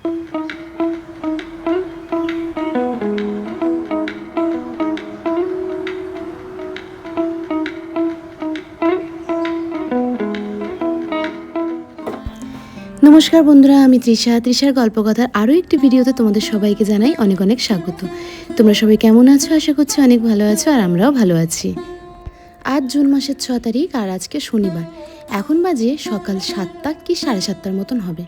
নমস্কার বন্ধুরা, আমি তৃষার গল্পকথার আরও একটি ভিডিওতে তোমাদের সবাইকে জানাই অনেক অনেক স্বাগত। তোমরা সবাই কেমন আছো? আশা করছি অনেক ভালো আছো, আর আমরাও ভালো আছি। আজ জুন মাসের 6 তারিখ, আর আজকে শনিবার। এখন বাজে সকাল 7টা কি 7:30টার মতন হবে।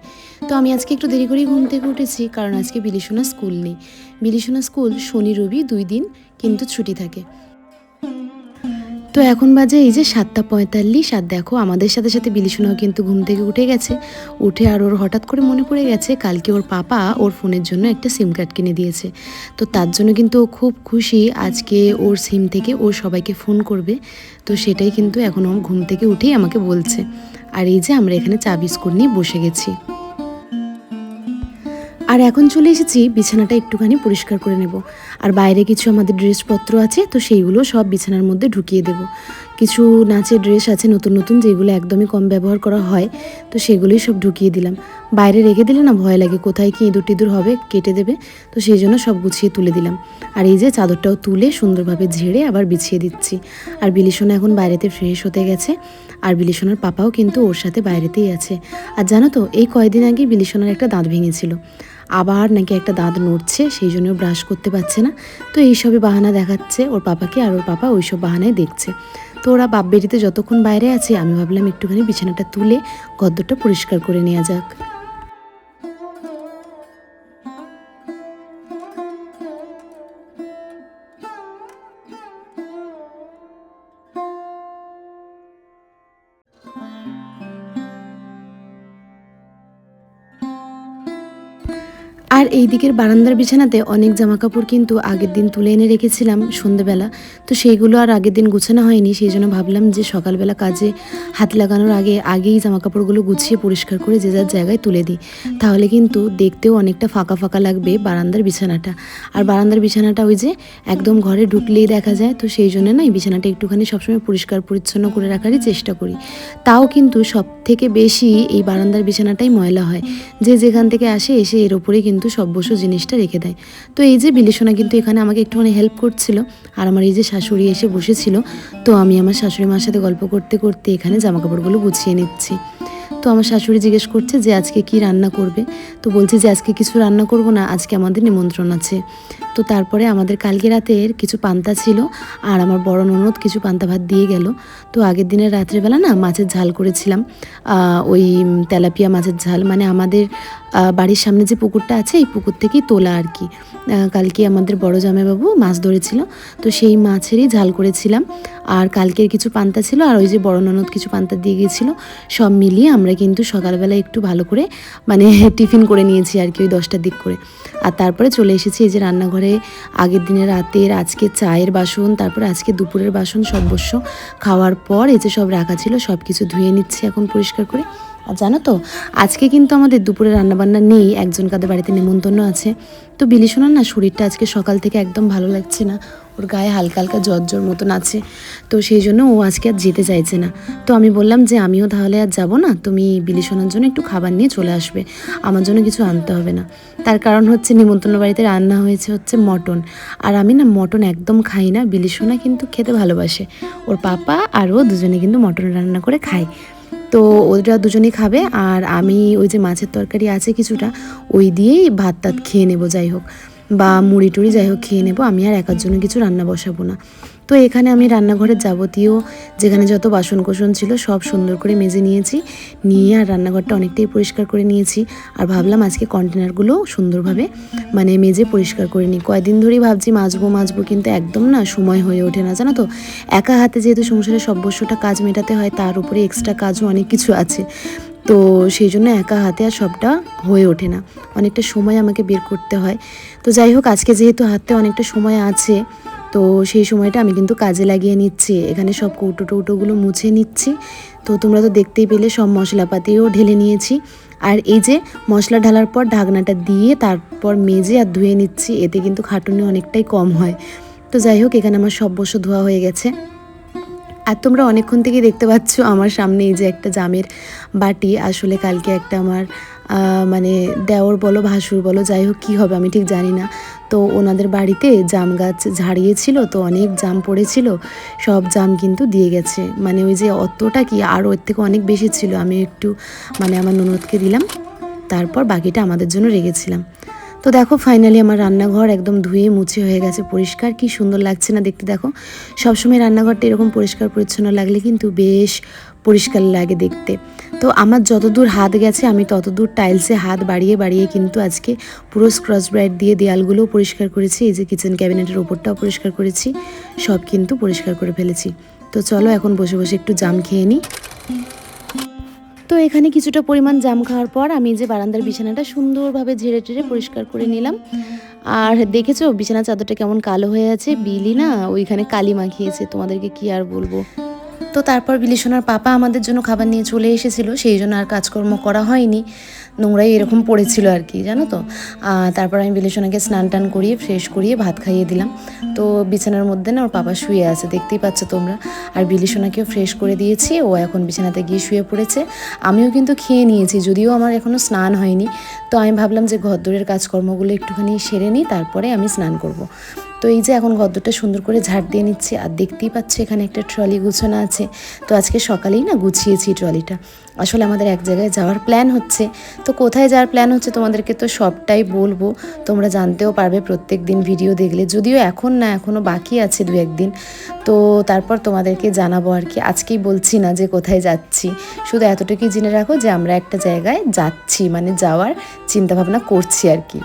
তো আমি আজকে একটু দেরি করেই ঘুম থেকে উঠেছি, কারণ আজকে বিলিসোনা স্কুল নেই। বিলিসোনা স্কুল শনি রবি 2 দিন কিন্তু ছুটি থাকে। তো এখন বাজে এই যে 7:45, আর দেখো আমাদের সাথে সাথে বিলিসোনাও কিন্তু ঘুম থেকে উঠে গেছে। উঠে আর ওর হঠাৎ করে মনে পড়ে গেছে কালকে ওর পাপা ওর ফোনের জন্য একটা সিম কার্ড কিনে দিয়েছে। তো তার জন্য কিন্তু ও খুব খুশি, আজকে ওর সিম থেকে ও সবাইকে ফোন করবে। তো সেটাই কিন্তু এখন ও ঘুম থেকে উঠেই আমাকে বলছে। আর এই যে আমরা এখানে চা বিস্কুট নিয়ে বসে গেছি। আর এখন চলে এসেছি বিছানাটা একটুখানি পরিষ্কার করে নেব। আর বাইরে কিছু আমাদের ড্রেসপত্র আছে, তো সেইগুলো সব বিছানার মধ্যে ঢুকিয়ে দেব। কিছু নাচের ড্রেস আছে নতুন নতুন, যেগুলো একদমই কম ব্যবহার করা হয়, তো সেগুলোই সব ঢুকিয়ে দিলাম। বাইরে রেখে দিলে না ভয় লাগে কোথায় কি ইঁদুর টিঁদুর হবে, কেটে দেবে। তো সেই জন্য সব গুছিয়ে তুলে দিলাম। আর এই যে চাদরটাও তুলে সুন্দরভাবে ঝেড়ে আবার বিছিয়ে দিচ্ছি। আর বিলিসোনা এখন বাইরেতে ফ্রেশ হতে গেছে, আর বিলিসোনার পাপাও কিন্তু ওর সাথে বাইরেতেই আছে। আর জানো তো, এই কয়েকদিন আগে বিলিসোনার একটা দাঁত ভেঙেছিল, আবার নাকি একটা দাঁত নড়ছে, সেই জন্য ব্রাশ করতে পারছে না। তো এইসবই বাহানা দেখাচ্ছে ওর পাপাকে, আর ওর পাপা ওইসব বাহানায় দেখছে। তো ওরা বাপ বেটিতে যতক্ষণ বাইরে আছে, আমি ভাবলাম একটুখানি বিছানাটা তুলে গদ্দরটা পরিষ্কার করে নেওয়া যাক। আর এই দিকের বারান্দার বিছানাতে অনেক জামাকাপড় কিন্তু আগের দিন তুলে এনে রেখেছিলাম সন্ধেবেলা। তো সেইগুলো আর আগের দিন গুছানো হয়নি, সেই জন্য ভাবলাম যে সকালবেলা কাজে হাত লাগানোর আগেই জামাকাপড়গুলো গুছিয়ে পরিষ্কার করে যে যার জায়গায় তুলে দিই। তাহলে কিন্তু দেখতেও অনেকটা ফাঁকা ফাঁকা লাগবে বারান্দার বিছানাটা। আর বারান্দার বিছানাটা ওই যে একদম ঘরে ঢুকলেই দেখা যায়, তো সেই জন্য না এই বিছানাটা একটুখানি সবসময় পরিষ্কার পরিচ্ছন্ন করে রাখারই চেষ্টা করি। তাও কিন্তু সব থেকে বেশি এই বারান্দার বিছানাটাই ময়লা হয়। যে যেখান থেকে আসে এসে এর ওপরেই কিন্তু সব বসু জিনিসটা রেখে দেয়। তো এই যে বিলিসোনা কিন্তু এখানে আমাকে একটুখানি হেল্প করছিল, আর আমার এই যে শাশুড়ি এসে বসেছিল। তো আমি আমার শাশুড়ি মার সাথে গল্প করতে করতে এখানে জামাকাপড়গুলো গুছিয়ে নিচ্ছি। তো আমার শাশুড়ি জিজ্ঞেস করছে যে আজকে কি রান্না করবে। তো বলছি যে আজকে কিছু রান্না করব না, আজকে আমাদের নিমন্ত্রণ আছে। তো তারপরে আমাদের কালকে রাতের কিছু পান্তা ছিল, আর আমার বড় ননদ কিছু পান্তা ভাত দিয়ে গেল। তো আগের দিনের রাত্রেবেলা না মাছের ঝাল করেছিলাম, ওই তেলাপিয়া মাছের ঝাল, মানে আমাদের বাড়ির সামনে যে পুকুরটা আছে এই পুকুর থেকেই তোলা আর কি। কালকে আমাদের বড় জামাইবাবু মাছ ধরেছিল, তো সেই মাছেরই ঝাল করেছিলাম। আর কালকের কিছু পান্তা ছিল, আর ওই যে বড় ননদ কিছু পান্তা দিয়ে গিয়েছিল। সব মিলিয়ে আমরা কিন্তু সকালবেলা একটু ভালো করে মানে টিফিন করে নিয়েছি আর কি, ওই 10টার দিক করে। আর তারপরে চলে এসেছি এই যে রান্নাঘরে। আগের দিনের রাতের আজকে চায়ের বাসন, তারপরে আজকে দুপুরের বাসন সর্বস্ব খাওয়ার পর এই যে সব রাখা ছিল সব কিছু ধুয়ে নিচ্ছি এখন পরিষ্কার করে। আর জানো তো, আজকে কিন্তু আমাদের দুপুরে রান্নাবান্না নেই, একজন কাদের বাড়িতে নেমন্তন্ন আছে। তো বিলিসোনার না শরীরটা আজকে সকাল থেকে একদম ভালো লাগছে না, ওর গায়ে হালকা হালকা জ্বর মতন আছে। তো সেই জন্য ও আজকে আর যেতে চাইছে না। তো আমি বললাম যে আমিও তাহলে আর যাবো না, তুমি বিলিসোনার জন্য একটু খাবার নিয়ে চলে আসবে, আমার জন্য কিছু আনতে হবে না। তার কারণ হচ্ছে নিমন্ত্রণ বাড়িতে রান্না হচ্ছে মটন, আর আমি না মটন একদম খাই না। বিলিসোনা কিন্তু খেতে ভালোবাসে, ওর পাপা আর ও দুজনে কিন্তু মটন রান্না করে খায়। তো ওরা দুজনেই খাবে, আর আমি ওই যে মাছের তরকারি আছে কিছুটা, ওই দিয়েই ভাত টাত খেয়ে নেবো, যাই হোক, বা মুড়ি টুড়ি যাই হোক খেয়ে নেবো। আমি আর একার জন্য কিছু রান্না বসাবো না। তো এখানে আমি রান্নাঘরের যাবতীয় যেখানে যত বাসন কোসন ছিল সব সুন্দর করে মেজে নিয়েছি, নিয়ে আর রান্নাঘরটা অনেকটাই পরিষ্কার করে নিয়েছি। আর ভাবলাম আজকে কন্টেনারগুলো সুন্দরভাবে মানে মেজে পরিষ্কার করে নিই। কয়েকদিন ধরেই ভাবছি মাজবো, কিন্তু একদম না সময় হয়ে ওঠে না, জানো তো। একা হাতে যেহেতু সংসারের সর্বস্বটা কাজ মেটাতে হয়, তার উপরে এক্সট্রা কাজও অনেক কিছু আছে। তো সেই জন্য একা হাতে আর সবটা হয়ে ওঠে না, অনেকটা সময় আমাকে বের করতে হয়। তো যাই হোক, আজকে যেহেতু হাতে অনেকটা সময় আছে, তো সেই সময়টা আমি কিন্তু কাজে লাগিয়ে নিচ্ছি। এখানে সব কৌটোগুলো মুছে নিচ্ছি। তো তোমরা তো দেখতেই পেলে সব মশলাপাতিও ঢেলে নিয়েছি। আর এই যে মশলা ঢালার পর ঢাকনাটা দিয়ে তারপর মেজে আর ধুয়ে নিচ্ছি, এতে কিন্তু খাটুনি অনেকটাই কম হয়। তো যাই হোক, এখানে আমার সব বসে ধোয়া হয়ে গেছে। আর তোমরা অনেকক্ষণ থেকে দেখতে পাচ্ছ আমার সামনে এই যে একটা জামের বাটি। আসলে কালকে একটা আমার মানে দেওর বলো ভাসুর বলো যাই হোক কী হবে আমি ঠিক জানি না, তো ওনাদের বাড়িতে জাম গাছ ঝাড়িয়েছিল, তো অনেক জাম পড়েছিল, সব জাম কিন্তু দিয়ে গেছে। মানে ওই যে অতটা কি আর ওর থেকে অনেক বেশি ছিল, আমি একটু মানে আমার ননদকে দিলাম, তারপর বাকিটা আমাদের জন্য রেখেছিলাম। তো দেখো ফাইনালি আমার রান্নাঘর একদম ধুয়ে মুছে হয়ে গেছে, পরিষ্কার, কি সুন্দর লাগছে না দেখতে। দেখো সবসময় রান্নাঘরটা এরকম পরিষ্কার পরিচ্ছন্ন লাগলে কিন্তু বেশ পরিষ্কার লাগে দেখতে। তো আমার যতদূর হাত গেছে আমি ততদূর টাইলসে হাত বাড়িয়ে বাড়িয়ে কিন্তু আজকে পুরো স্ক্রচ ব্রাইট দিয়ে দেয়ালগুলোও পরিষ্কার করেছি, এই যে কিচেন ক্যাবিনেটের ওপরটাও পরিষ্কার করেছি, সব কিন্তু পরিষ্কার করে ফেলেছি। তো চলো এখন বসে বসে একটু জাম খেয়ে নিই। তো এখানে কিছুটা পরিমাণ জাম খাওয়ার পর আমি যে বারান্দার বিছানাটা সুন্দরভাবে ঝেড়ে টেড়ে পরিষ্কার করে নিলাম। আর দেখেছো বিছানা চাদরটা কেমন কালো হয়ে আছে, বিলি না ওইখানে কালি মাখিয়েছে, তোমাদেরকে কি আর বলবো। তো তারপর বিলিসোনার পাপা আমাদের জন্য খাবার নিয়ে চলে এসেছিলো, সেই জন্য আর কাজকর্ম করা হয়নি, নোংরাই এরকম পড়েছিল আর কি, জানো তো। তারপর আমি বিলিসোনাকে স্নান টান করিয়ে ফ্রেশ করিয়ে ভাত খাইয়ে দিলাম। তো বিছানার মধ্যে না ওর পাপা শুয়ে আছে, দেখতেই পাচ্ছ তোমরা। আর বিলিসোনাকেও ফ্রেশ করে দিয়েছি, ও এখন বিছানাতে গিয়ে শুয়ে পড়েছে। আমিও কিন্তু খেয়ে নিয়েছি, যদিও আমার এখনও স্নান হয়নি। তো আমি ভাবলাম যে ঘরদোরের কাজকর্মগুলো একটুখানি সেরে নিই, তারপরে আমি স্নান করব। তো এই যে এখন ঘরদোরটা সুন্দর করে ঝাড় দিয়ে নিচ্ছি। আর দেখতেই পাচ্ছ এখানে একটা ট্রলি গুছানো আছে, তো আজকে সকালেই না গুছিয়েছি ট্রলিটা। আসলে আমাদের এক জায়গায় যাওয়ার প্ল্যান হচ্ছে, তো কোথায় যাওয়ার প্ল্যান হচ্ছে তোমাদেরকে তো সবটাই বলবো, তোমরা জানতেও পারবে প্রত্যেক দিন ভিডিও দেখলে, যদিও এখন না এখনও বাকি আছে 2-1 দিন। তো তারপর তোমাদেরকে জানাবো আর কি, আজকেই বলছি না যে কোথায় যাচ্ছি, শুধু এতটুকুই জেনে রাখো যে আমরা একটা জায়গায় যাচ্ছি, মানে যাওয়ার চিন্তাভাবনা করছি আর কি।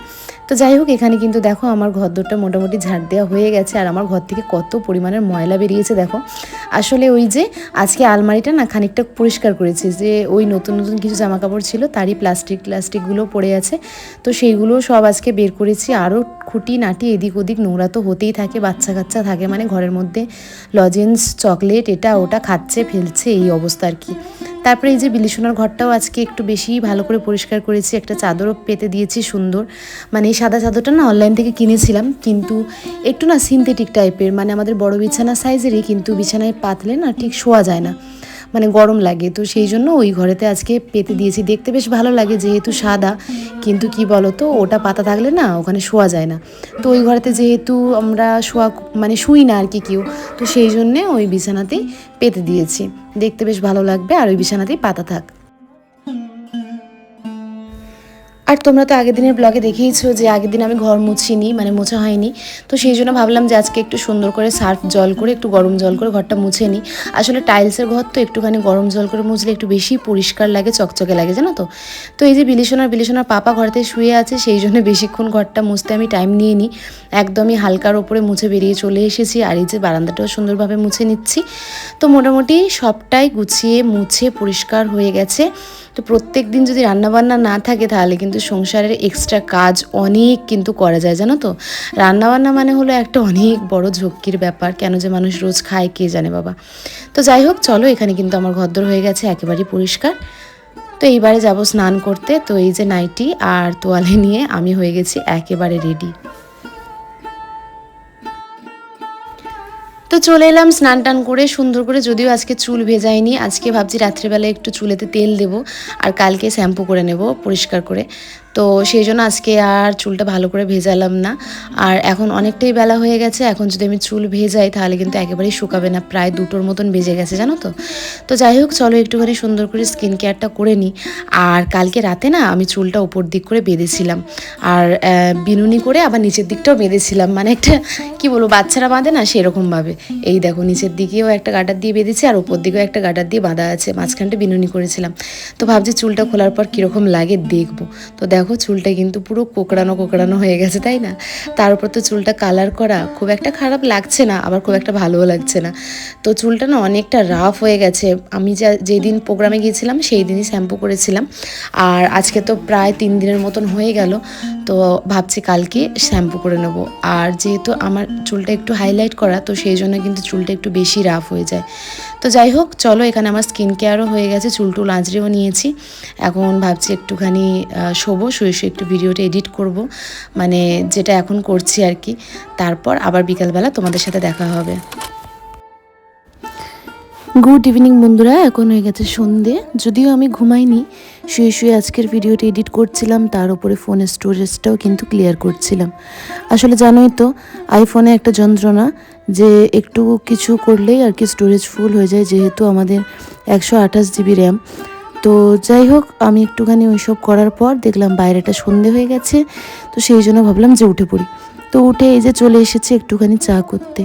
তো যাই হোক এখানে কিন্তু দেখো আমার ঘরদোরটা মোটামুটি ঝাড় দেওয়া হয়ে গেছে, আর আমার ঘর থেকে কত পরিমাণের ময়লা বেরিয়েছে দেখো। আসলে ওই যে আজকে আলমারিটা না খানিকটা পরিষ্কার করেছি, যে ওই নতুন নতুন কিছু জামা কাপড় ছিল তারই প্লাস্টিকগুলো পড়ে আছে, তো সেইগুলো সব আজকে বের করেছি। আরও খুঁটি নাটি এদিক ওদিক নোংরা তো হতেই থাকে, বাচ্চা কাচ্চা থাকে মানে ঘরের মধ্যে, লজেন্স চকলেট এটা ওটা খাচ্ছে ফেলছে, এই অবস্থা আর কি। তারপরে এই যে বিলিসোনার ঘরটাও আজকে একটু বেশি ভালো করে পরিষ্কার করেছি, একটা চাদরও পেতে দিয়েছি সুন্দর, মানে এই সাদা চাদরটা না অনলাইন থেকে কিনেছিলাম, কিন্তু একটু না সিনথেটিক টাইপের, মানে আমাদের বড় বিছানা সাইজেরই, কিন্তু বিছানায় পাতলে না ঠিক শোয়া যায় না, মানে গরম লাগে, তো সেই জন্য ওই ঘরেতে আজকে পেতে দিয়েছি। দেখতে বেশ ভালো লাগে যেহেতু সাদা, কিন্তু কি বলো তো ওটা পাতা থাকলে না ওখানে শোয়া যায় না, তো ওই ঘরেতে যেহেতু আমরা মানে শুই না আর কি কেউ, তো সেই জন্যে ওই বিছানাতেই পেতে দিয়েছি, দেখতে বেশ ভালো লাগবে, আর ওই বিছানাতেই পাতা থাক। আর তোমরা তো আগের দিনের ব্লগে দেখেইছো যে আগের দিন আমি ঘর মুছিনি, মানে মোছা হয়নি, তো সেই জন্য ভাবলাম যে আজকে একটু সুন্দর করে সার্ফ জল করে একটু গরম জল করে ঘরটা মুছে নিই। আসলে টাইলসের ঘর তো একটুখানি গরম জল করে মুছলে একটু বেশি পরিষ্কার লাগে, চকচকে লাগে, জানো তো। তো এই যে বিলিসোনার পাপা ঘরতে শুয়ে আছে, সেই জন্য বেশিক্ষণ ঘরটা মুছতে আমি টাইম নিয়ে নিই, একদমই হালকার ওপরে মুছে বেরিয়ে চলে এসেছি। আর এই যে বারান্দাটাও সুন্দরভাবে মুছে নিচ্ছি। তো মোটামুটি সবটাই গুছিয়ে মুছে পরিষ্কার হয়ে গেছে। তো প্রত্যেক দিন যদি রান্নাবান্না না থাকে তাহলে কিন্তু সংসারের এক্সট্রা কাজ অনেক কিন্তু করা যায়, জানো তো। রান্নাবান্না মানে হলো একটা অনেক বড় ঝক্কির ব্যাপার, কেন যে মানুষ রোজ খায় কে জানে বাবা। তো যাই হোক চলো, এখানে কিন্তু আমার ঘরদোর হয়ে গেছে একেবারেই পরিষ্কার। তো এইবারে যাব স্নান করতে, তো এই যে নাইটি আর তোয়ালে নিয়ে আমি হয়ে গেছি একেবারে রেডি। তো চলে এলাম স্নান টান করে সুন্দর করে, যদিও আজকে চুল ভেজাইনি, আজকে ভাবছি রাত্রেবেলা একটু চুলেতে তেল দেবো আর কালকে শ্যাম্পু করে নেব পরিষ্কার করে, তো সেই জন্য আজকে আর চুলটা ভালো করে ভেজালাম না। আর এখন অনেকটাই বেলা হয়ে গেছে, এখন যদি আমি চুল ভেজাই তাহলে কিন্তু একেবারেই শুকাবে না, প্রায় 2টোর মতন বেজে গেছে, জানো তো। তো যাই হোক চলো একটুখানি সুন্দর করে স্কিন কেয়ারটা করে নিই। আর কালকে রাতে না আমি চুলটা উপর দিক করে বেঁধেছিলাম, আর বিনুনি করে আবার নিচের দিকটাও বেঁধেছিলাম, মানে একটা কি বলবো বাচ্চারা বাঁধে না সেরকমভাবে। এই দেখো নিচের দিকেও একটা গাটার দিয়ে বেঁধেছি আর উপর দিকেও একটা গাটার দিয়ে বাঁধা আছে, মাঝখানটা বিনুনি করেছিলাম। তো ভাবছি চুলটা খোলার পর কীরকম লাগে দেখবো। তো দেখো চুলটা কিন্তু পুরো কোকড়ানো হয়ে গেছে, তাই না। তার উপর তো চুলটা কালার করা, খুব একটা খারাপ লাগছে না, আবার খুব একটা ভালোও লাগছে না। তো চুলটা না অনেকটা রাফ হয়ে গেছে, আমি যেদিন প্রোগ্রামে গিয়েছিলাম সেই দিনই শ্যাম্পু করেছিলাম, আর আজকে তো প্রায় 3 দিনের মতন হয়ে গেল, তো ভাবছি কালকে শ্যাম্পু করে নেব। আর যেহেতু আমার চুলটা একটু হাইলাইট করা, তো সেই জন্য কিন্তু চুলটা একটু বেশি রাফ হয়ে যায়। তো যাই হোক চলো, এখানে আমার স্কিন কেয়ারও হয়ে গেছে, চুল টুল আঁচড়েও নিয়েছি। এখন ভাবছি একটুখানি শোবো, শুয়ে একটু ভিডিওটা এডিট করব, মানে যেটা এখন করছি আর কি। তারপর আবার বিকালবেলা তোমাদের সাথে দেখা হবে। গুড ইভিনিং বন্ধুরা, এখন হয়ে গেছে সন্ধে। যদিও আমি ঘুমাইনি, শুয়ে শুয়ে আজকের ভিডিওটি এডিট করছিলাম, তার উপরে ফোনের স্টোরেজটাও কিন্তু ক্লিয়ার করছিলাম। আসলে জানোই তো আইফোনে একটা যন্ত্রণা যে একটু কিছু করলেই আর কি স্টোরেজ ফুল হয়ে যায়, যেহেতু আমাদের 128 GB র্যাম। তো যাই হোক, আমি একটুখানি ওইসব করার পর দেখলাম বাইরেটা সন্ধে হয়ে গেছে, তো সেই জন্য ভাবলাম যে উঠে পড়ি। তো উঠে এই যে চলে এসেছি একটুখানি চা করতে।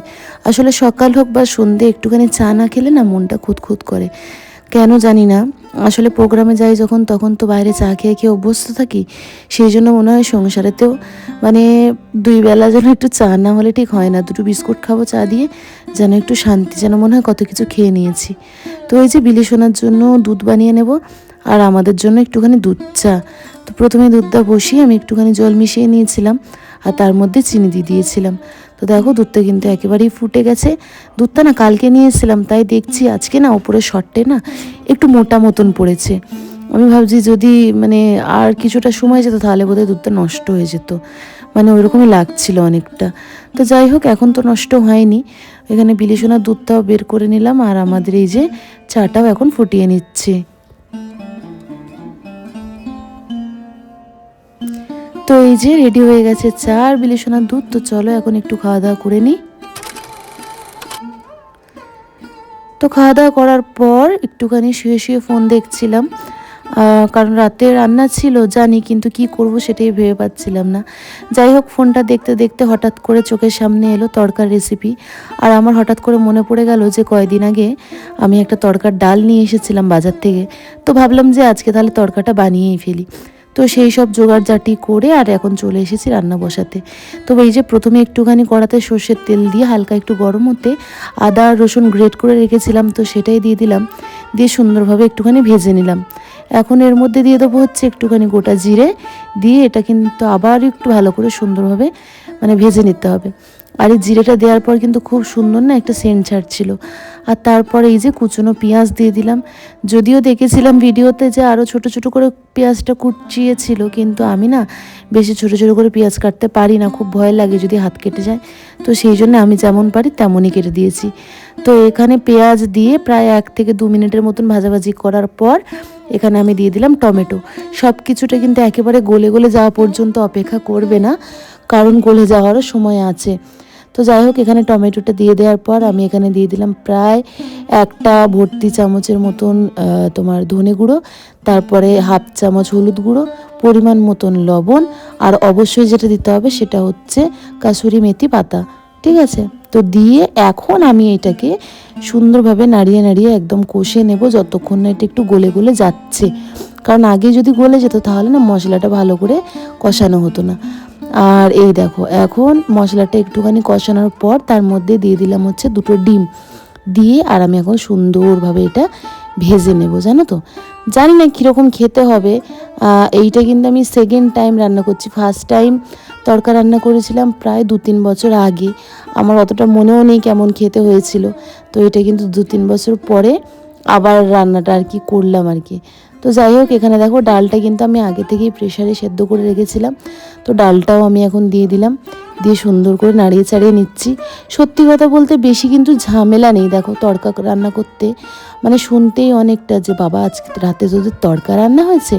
আসলে সকাল হোক বা সন্ধে একটুখানি চা না খেলে না মনটা খুঁতখুত করে, কেন জানি না। আসলে প্রোগ্রামে যাই যখন, তখন তো বাইরে চা খেয়ে খেয়ে অভ্যস্ত থাকি, সেই জন্য মনে হয় সংসারেতেও মানে 2 বেলা যেন একটু চা না হলে ঠিক হয় না। 2টো বিস্কুট খাবো চা দিয়ে, যেন একটু শান্তি, যেন মনে হয় কত কিছু খেয়ে নিয়েছি। তো এই যে বিলি সোনার জন্য দুধ বানিয়ে নেব, আর আমাদের জন্য একটুখানি দুধ চা। তো প্রথমে দুধটা বসিয়ে আমি একটুখানি জল মিশিয়ে নিয়েছিলাম, আর তার মধ্যে চিনি দিয়ে দিয়েছিলাম। তো দেখো দুধটা কিন্তু একেবারেই ফুটে গেছে। দুধটা না কালকে নিয়েছিলাম, তাই দেখছি আজকে না ওপরে শর্টে না একটু মোটা মতন পড়েছে। আমি ভাবছি যদি মানে আর কিছুটা সময় যেত তাহলে বোধহয় দুধটা নষ্ট হয়ে যেত, মানে ওইরকমই লাগছিল অনেকটা। তো যাই হোক, এখন তো নষ্ট হয়নি। এখানে বিলিসোনার দুধটাও বের করে নিলাম, আর আমাদের এই যে চাটাও এখন ফুটিয়ে নিচ্ছে। তো এই যে রেডি হয়ে গেছে চা আর বিলিসোনার দুধ। তো চলো এখন একটু খাওয়া দাওয়া করে নিই। তো খাওয়া দাওয়া করার পর একটুখানি শুয়ে শুয়ে ফোন দেখছিলাম, কারণ রাতে রান্না ছিল জানি, কিন্তু কি করব সেটাই ভেবে পাচ্ছিলাম না। যাই হোক, ফোনটা দেখতে দেখতে হঠাৎ করে চোখের সামনে এলো তড়কার রেসিপি। আর আমার হঠাৎ করে মনে পড়ে গেল যে কয়দিন আগে আমি একটা তড়কার ডাল নিয়ে এসেছিলাম বাজার থেকে। তো ভাবলাম যে আজকে তাহলে তড়কাটা বানিয়েই ফেলি। তো সেই সব জোগাড়জাটি করে আর এখন চলে এসেছি রান্না বসাতে। তো এই যে প্রথমে একটুখানি কড়াতে সর্ষের তেল দিয়ে হালকা একটু গরম হতে আদা আর রসুন গ্রেট করে রেখেছিলাম, তো সেটাই দিয়ে দিলাম, দিয়ে সুন্দরভাবে একটুখানি ভেজে নিলাম। এখন এর মধ্যে দিয়ে দেবো হচ্ছে একটুখানি গোটা জিরে, দিয়ে এটা কিন্তু আবার একটু ভালো করে সুন্দরভাবে মানে ভেজে নিতে হবে। আর এই জিরেটা দেওয়ার পর কিন্তু খুব সুন্দর না একটা সেন্ট ছাড়ছিল। আর তারপরে এই যে কুচনো পেঁয়াজ দিয়ে দিলাম। যদিও দেখেছিলাম ভিডিওতে যে আরও ছোট ছোট করে পেঁয়াজটা কুচিয়েছিল, কিন্তু আমি না বেশি ছোট ছোট করে পেঁয়াজ কাটতে পারি না, খুব ভয় লাগে যদি হাত কেটে যায়। তো সেই জন্য আমি যেমন পারি তেমনই কেটে দিয়েছি। তো এখানে পেঁয়াজ দিয়ে প্রায় 1 থেকে 2 মিনিটের মতন ভাজাভাজি করার পর এখানে আমি দিয়ে দিলাম টমেটো। সব কিছুটা কিন্তু একেবারে গলে গলে যাওয়া পর্যন্ত অপেক্ষা করবে না, কারণ গলে যাওয়ারও সময় আছে। তো যাই হোক, এখানে টমেটোটা দিয়ে দেওয়ার পর আমি এখানে দিয়ে দিলাম প্রায় 1টা ভর্তি চামচের মতন তোমার ধনে গুঁড়ো, তারপরে 1/2 চামচ হলুদ গুঁড়ো, পরিমাণ মতন লবণ, আর অবশ্যই যেটা দিতে হবে সেটা হচ্ছে কাসুরি মেথি পাতা। ঠিক আছে? তো দিয়ে এখন আমি এটাকে সুন্দরভাবে নাড়িয়ে নাড়িয়ে একদম কষে নেব, যতক্ষণ না এটা একটু গলে গলে যাচ্ছে। কারণ আগে যদি গলে যেত তাহলে না মশলাটা ভালো করে কষানো হতো না। আর এই দেখো, এখন মশলাটা একটুখানি কষানোর পর তার মধ্যে দিয়ে দিলাম হচ্ছে 2টো ডিম দিয়ে, আর আমি এখন সুন্দরভাবে এটা ভেজে নেব। জানো তো, জানি না কীরকম খেতে হবে। এইটা কিন্তু আমি সেকেন্ড টাইম রান্না করছি। ফার্স্ট টাইম তড়কা রান্না করেছিলাম প্রায় 2-3 বছর আগে, আমার অতটা মনেও নেই কেমন খেতে হয়েছিল। তো এটা কিন্তু 2-3 বছর পরে আবার রান্নাটা আর কি করলাম আর কি। তো যাই হোক, এখানে দেখো ডালটা কিন্তু আমি আগে থেকেই প্রেশারে সেদ্ধ করে রেখেছিলাম। তো ডালটাও আমি এখন দিয়ে দিলাম, দিয়ে সুন্দর করে নাড়িয়ে চাড়িয়ে নিচ্ছি। সত্যি কথা বলতে বেশি কিন্তু ঝামেলা নেই দেখো তড়কা রান্না করতে, মানে শুনতেই অনেকটা যে বাবা আজকে রাতে যদি তড়কা রান্না হয়েছে,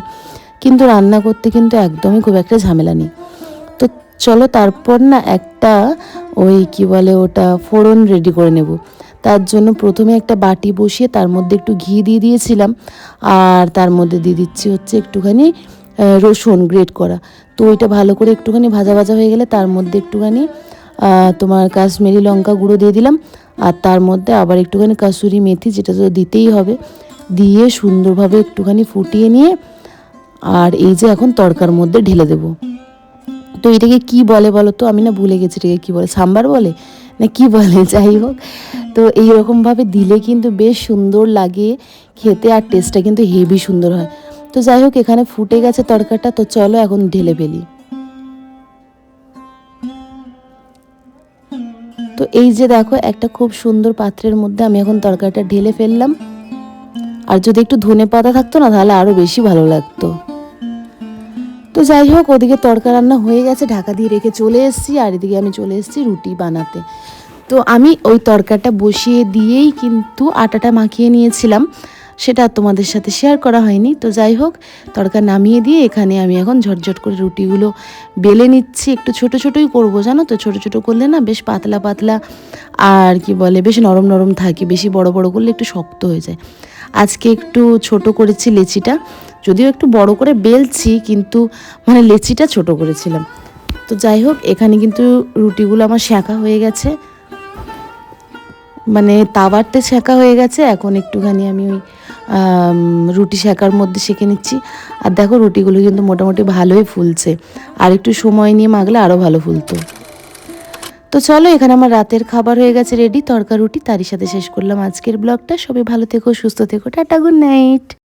কিন্তু রান্না করতে কিন্তু একদমই খুব একটা ঝামেলা নেই। তো চলো তারপর না একটা ওই কি বলে ওটা ফোড়ন রেডি করে নেব। তার জন্য প্রথমে একটা বাটি বসিয়ে তার মধ্যে একটু ঘি দিয়ে দিয়েছিলাম, আর তার মধ্যে দিয়ে দিচ্ছি হচ্ছে একটুখানি রসুন গ্রেট করা। তো ওইটা ভালো করে একটুখানি ভাজা ভাজা হয়ে গেলে তার মধ্যে একটুখানি তোমার কাশ্মীরি লঙ্কা গুঁড়ো দিয়ে দিলাম, আর তার মধ্যে আবার একটুখানি কাসুরি মেথি, যেটা তো দিতেই হবে, দিয়ে সুন্দরভাবে একটুখানি ফুটিয়ে নিয়ে আর এই যে এখন তড়কার মধ্যে ঢেলে দেবো। তো এটাকে কি বলে বলো তো, আমি না ভুলে গেছি এটাকে কি বলে, সাম্বার বলে না কি বলে, যাই হোক। তো এইরকমভাবে দিলে কিন্তু বেশ সুন্দর লাগে খেতে, আর টেস্টটা কিন্তু হেভি সুন্দর হয়। তো যাই হোক, এখানে ফুটে গেছে তড়কাটা, তো চলো এখন ঢেলে ফেলি। তো এই যে দেখো, একটা খুব সুন্দর পাত্রের মধ্যে আমি এখন তড়কাটা ঢেলে ফেললাম। আর যদি একটু ধনে পাতা থাকতো না তাহলে আরও বেশি ভালো লাগতো। তো যাই হোক, ওদিকে তড়কা রান্না হয়ে গেছে, ঢাকা দিয়ে রেখে চলে এসেছি, আর এদিকে আমি চলে এসেছি রুটি বানাতে। তো আমি ওই তরকাটা বসিয়ে দিয়েই কিন্তু আটাটা মাখিয়ে নিয়েছিলাম, সেটা তোমাদের সাথে শেয়ার করা হয়নি। তো যাই হোক, তড়কা নামিয়ে দিয়ে এখানে আমি এখন ঝটঝট করে রুটিগুলো বেলে নিচ্ছি। একটু ছোট ছোটই করবো, জানো তো, ছোট ছোট করলে না বেশ পাতলা পাতলা আর কি বলে বেশ নরম নরম থাকে, বেশি বড় বড় করলে একটু শক্ত হয়ে যায়। আজকে একটু ছোট করেছি লেচিটা, যদিও একটু বড় করে বেলছি কিন্তু মানে লেচিটা ছোট করেছিলাম। তো যাই হোক, এখানে কিন্তু রুটিগুলো আমার সেঁকা হয়ে গেছে, মানে তাওয়াতে সেঁকা হয়ে গেছে। এখন একটুখানি আমি ওই রুটি সেঁকার মধ্যে সেঁকে নিচ্ছি। আর দেখো রুটিগুলো কিন্তু মোটামুটি ভালোই ফুলছে, আর একটু সময় নিয়ে মাখলে আরও ভালো ফুলতো। তো চলো, এখানে আমার রাতের খাবার হয়ে গেছে রেডি, তড়কা রুটি। তারই সাথে শেষ করলাম আজকের ব্লগটা। সবাই ভালো থেকো, সুস্থ থেকো, টাটা, গুড নাইট।